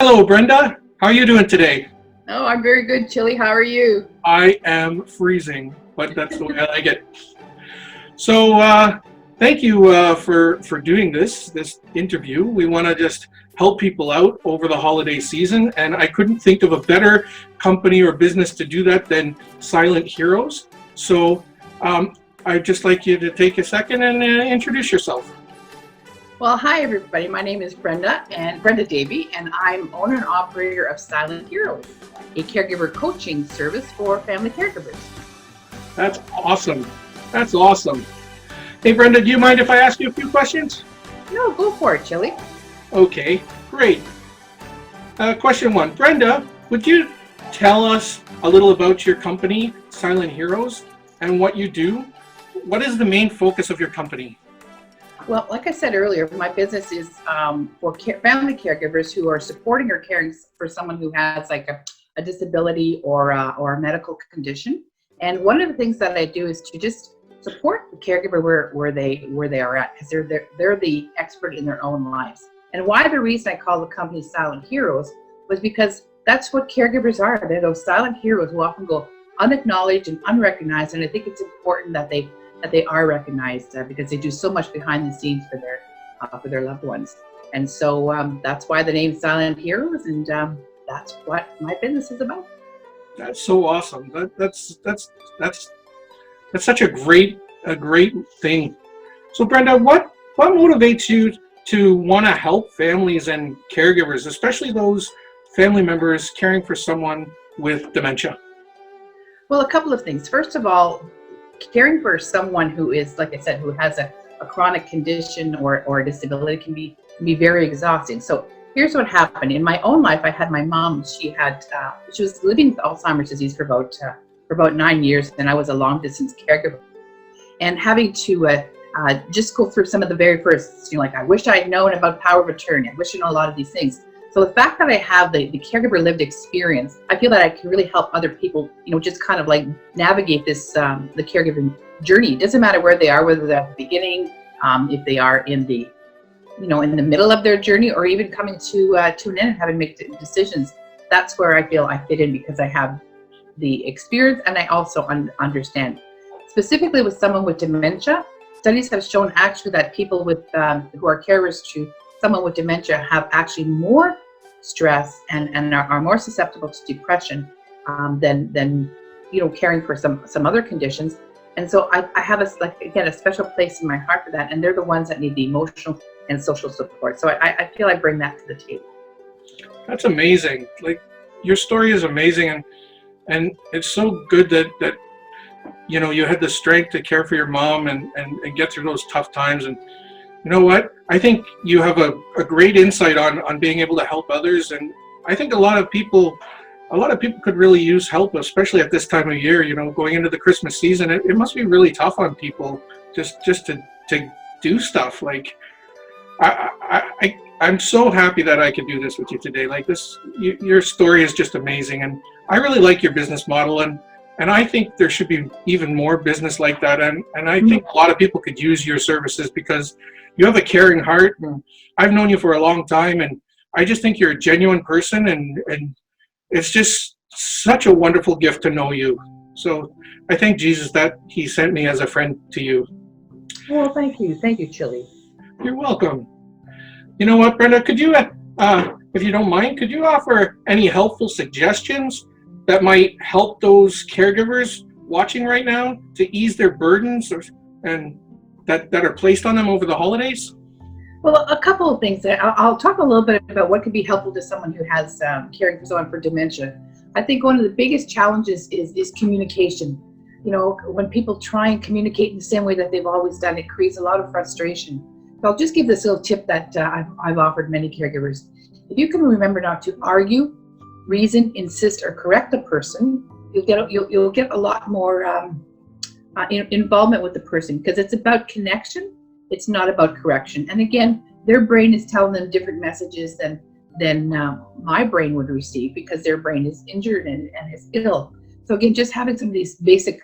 Hello, Brenda. How are you doing today? Oh, I'm very good, Chili. How are you? I am freezing, but that's the way I like it. So, thank you for doing this interview. We want to just help people out over the holiday season, and I couldn't think of a better company or business to do that than Silent Heroes. So, I'd just like you to take a second and introduce yourself. Well, hi, everybody. My name is Brenda Davey, and I'm owner and operator of Silent Heroes, a caregiver coaching service for family caregivers. That's awesome. That's awesome. Hey, Brenda, do you mind if I ask you a few questions? No, go for it, Chili. Okay, great. Question one. Brenda, would you tell us a little about your company, Silent Heroes, and what you do? What is the main focus of your company? Well, like I said earlier, my business is for family caregivers who are supporting or caring for someone who has like a disability or a medical condition. And one of the things that I do is to just support the caregiver where they are at, because they're the expert in their own lives. And why the reason I call the company Silent Heroes was because that's what caregivers are. They're those silent heroes who often go unacknowledged and unrecognized. And I think it's important that they are recognized because they do so much behind the scenes for their loved ones. And so that's why the name Silent Heroes, and that's what my business is about. That's so awesome. That's such a great thing. So, Brenda, what motivates you to want to help families and caregivers, especially those family members caring for someone with dementia? Well, a couple of things. First of all, caring for someone who is, like I said, who has a chronic condition or a disability can be very exhausting. So here's what happened. In my own life, I had my mom. She was living with Alzheimer's disease for about 9 years, and I was a long distance caregiver. And having to just go through some of the very first, like, I wish I had known about power of attorney. I wish I know a lot of these things. So the fact that I have the caregiver lived experience, I feel that I can really help other people, just kind of like navigate this, the caregiving journey. It doesn't matter where they are, whether they're at the beginning, if they are in the, in the middle of their journey, or even coming to an end and having to make decisions. That's where I feel I fit in, because I have the experience and I also understand. Specifically with someone with dementia, studies have shown actually that people with who are carers to someone with dementia have actually more stress and are more susceptible to depression than caring for some other conditions. And so I have a special place in my heart for that, and they're the ones that need the emotional and social support. So I feel I bring that to the table. That's amazing. Like, your story is amazing, and it's so good that you had the strength to care for your mom and get through those tough times. And you know what? I think you have a great insight on being able to help others, and I think a lot of people could really use help, especially at this time of year. Going into the Christmas season, it must be really tough on people just to do stuff. Like, I'm so happy that I could do this with you today. Like, your story is just amazing, and I really like your business model, and I think there should be even more business like that, and I think a lot of people could use your services because you have a caring heart, and I've known you for a long time, and I just think you're a genuine person, and it's just such a wonderful gift to know you. So I thank Jesus that he sent me as a friend to you. Well, thank you, Chili. You're welcome. You know what, Brenda, could you, if you don't mind, could you offer any helpful suggestions that might help those caregivers watching right now to ease their burdens and that are placed on them over the holidays? Well, a couple of things. I'll talk a little bit about what could be helpful to someone who has caring for someone for dementia. I think one of the biggest challenges is communication. When people try and communicate in the same way that they've always done, it creates a lot of frustration. So I'll just give this little tip that I've offered many caregivers. If you can remember not to argue, reason, insist, or correct the person, you'll get a lot more involvement with the person, because it's about connection. It's not about correction. And again, their brain is telling them different messages than my brain would receive, because their brain is injured and is ill. So again, just having some of these basic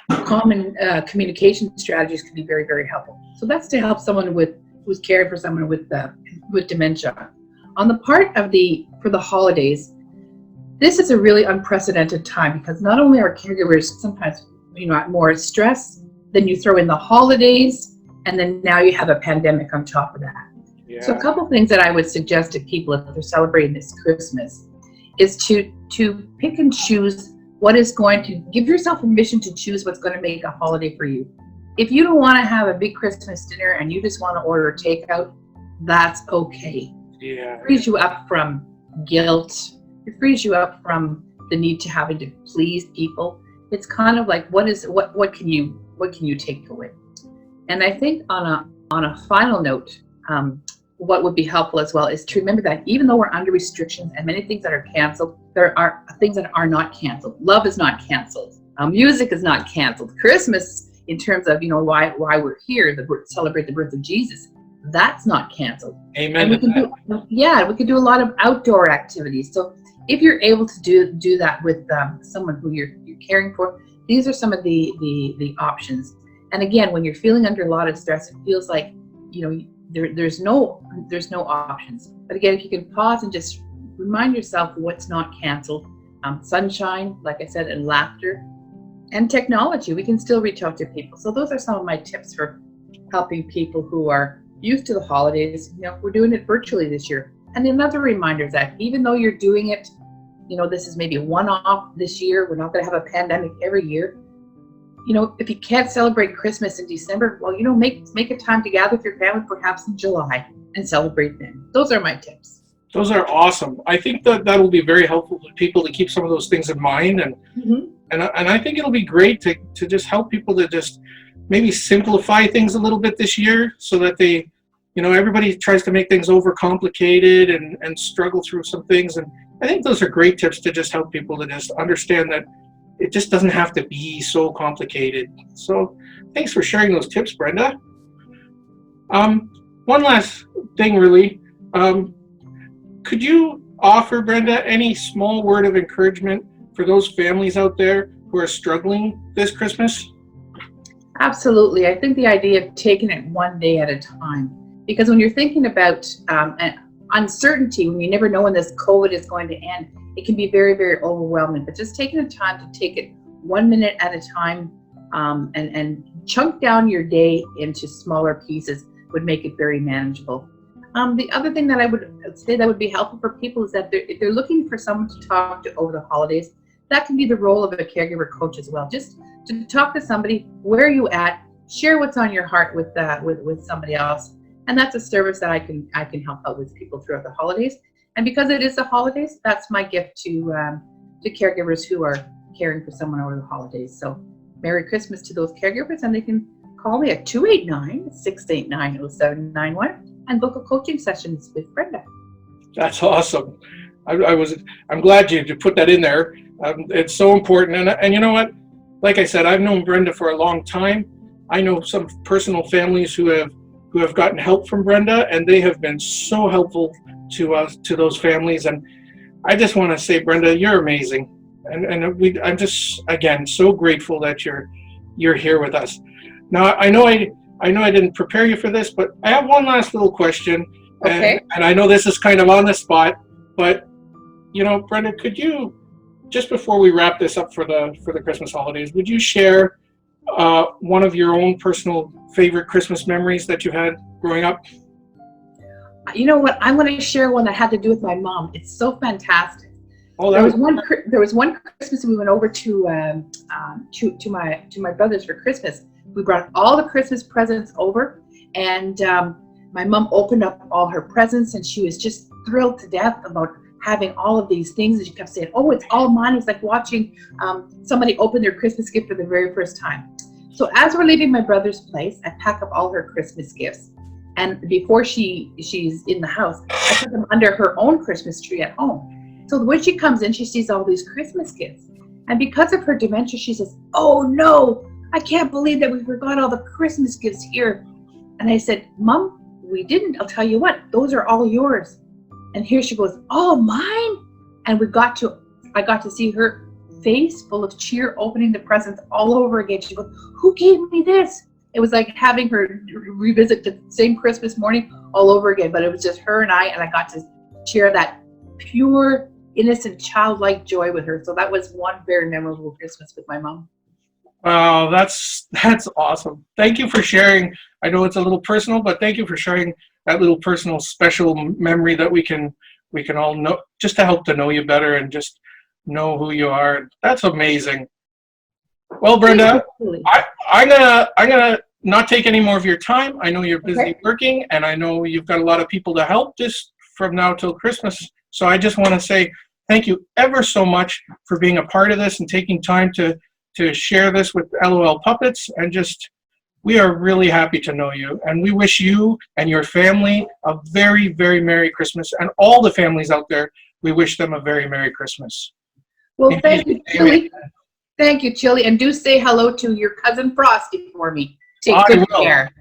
common communication strategies can be very, very helpful. So that's to help someone who's caring for someone with dementia. On the part of for the holidays, this is a really unprecedented time because not only are caregivers sometimes, at more stress, then you throw in the holidays, and then now you have a pandemic on top of that. Yeah. So a couple of things that I would suggest to people if they're celebrating this Christmas is to pick and choose what is going to give yourself permission to choose what's going to make a holiday for you. If you don't want to have a big Christmas dinner and you just want to order takeout, that's okay. Yeah. It frees you up from guilt. It frees you up from the need to having to please people. It's kind of like what can you take away? And I think on a final note, what would be helpful as well is to remember that even though we're under restrictions and many things that are canceled, there are things that are not canceled. Love is not canceled. Music is not canceled. Christmas, in terms of why we're here, celebrate the birth of Jesus, that's not canceled. Amen. And we can do a lot of outdoor activities. So if you're able to do that with someone who you're caring for, these are some of the options. And again, when you're feeling under a lot of stress, it feels like there's no options. But again, if you can pause and just remind yourself what's not canceled, sunshine, like I said, and laughter, and technology, we can still reach out to people. So those are some of my tips for helping people who are used to the holidays. We're doing it virtually this year. And another reminder is that even though you're doing it, this is maybe a one-off this year, we're not going to have a pandemic every year. If you can't celebrate Christmas in December, well, make a time to gather with your family, perhaps in July, and celebrate then. Those are my tips. Those are awesome. I think that will be very helpful to people to keep some of those things in mind, and I think it'll be great to just help people to just maybe simplify things a little bit this year, so that they, everybody tries to make things overcomplicated and struggle through some things, and I think those are great tips to just help people to just understand that it just doesn't have to be so complicated. So thanks for sharing those tips, Brenda. One last thing, really. Could you offer, Brenda, any small word of encouragement for those families out there who are struggling this Christmas? Absolutely. I think the idea of taking it one day at a time, because when you're thinking about uncertainty, when you never know when this COVID is going to end, it can be very, very overwhelming. But just taking the time to take it 1 minute at a time, and chunk down your day into smaller pieces would make it very manageable. The other thing that I would say that would be helpful for people is that if they're looking for someone to talk to over the holidays, that can be the role of a caregiver coach as well. Just to talk to somebody, where are you at, share what's on your heart with somebody else. And that's a service that I can help out with people throughout the holidays. And because it is the holidays, that's my gift to caregivers who are caring for someone over the holidays. So Merry Christmas to those caregivers, and they can call me at 289-689-0791 and book a coaching sessions with Brenda. That's awesome. I'm glad you put that in there. It's so important. And you know what? Like I said, I've known Brenda for a long time. I know some personal families who have gotten help from Brenda, and they have been so helpful to us, to those families. And I just want to say, Brenda, you're amazing. And I'm just, again, so grateful that you're here with us. Now, I know I didn't prepare you for this, but I have one last little question. Okay. And I know this is kind of on the spot, but Brenda, could you, just before we wrap this up for the Christmas holidays, would you share one of your own personal favorite Christmas memories that you had growing up? You know what? I'm going to share one that had to do with my mom. It's so fantastic. Oh, there was one Christmas we went over to my brother's for Christmas. We brought all the Christmas presents over, and my mom opened up all her presents, and she was just thrilled to death about having all of these things. And she kept saying, "Oh, it's all mine." It was like watching somebody open their Christmas gift for the very first time. So as we're leaving my brother's place, I pack up all her Christmas gifts. And before she's in the house, I put them under her own Christmas tree at home. So when she comes in, she sees all these Christmas gifts. And because of her dementia, she says, "Oh no, I can't believe that we forgot all the Christmas gifts here." And I said, "Mom, we didn't. I'll tell you what, those are all yours." And here she goes, "Oh, mine?" And I got to see her face full of cheer, opening the presents all over again. She goes, "Who gave me this?" It was like having her revisit the same Christmas morning all over again, but it was just her and I got to share that pure, innocent, childlike joy with her. So that was one very memorable Christmas with my mom. Wow, that's awesome. Thank you for sharing. I know it's a little personal, but thank you for sharing that little personal special memory that we can all know, just to help to know you better and just know who you are. That's amazing. Well, Brenda, I'm gonna not take any more of your time. I know you're busy working, and I know you've got a lot of people to help just from now till Christmas. So I just want to say thank you ever so much for being a part of this and taking time to share this with LOL Puppets. And just, we are really happy to know you, and we wish you and your family a very, very Merry Christmas, and all the families out there, we wish them a very Merry Christmas. Well, thank you, Chili. Thank you, Chili, and do say hello to your cousin Frosty for me. Take good care.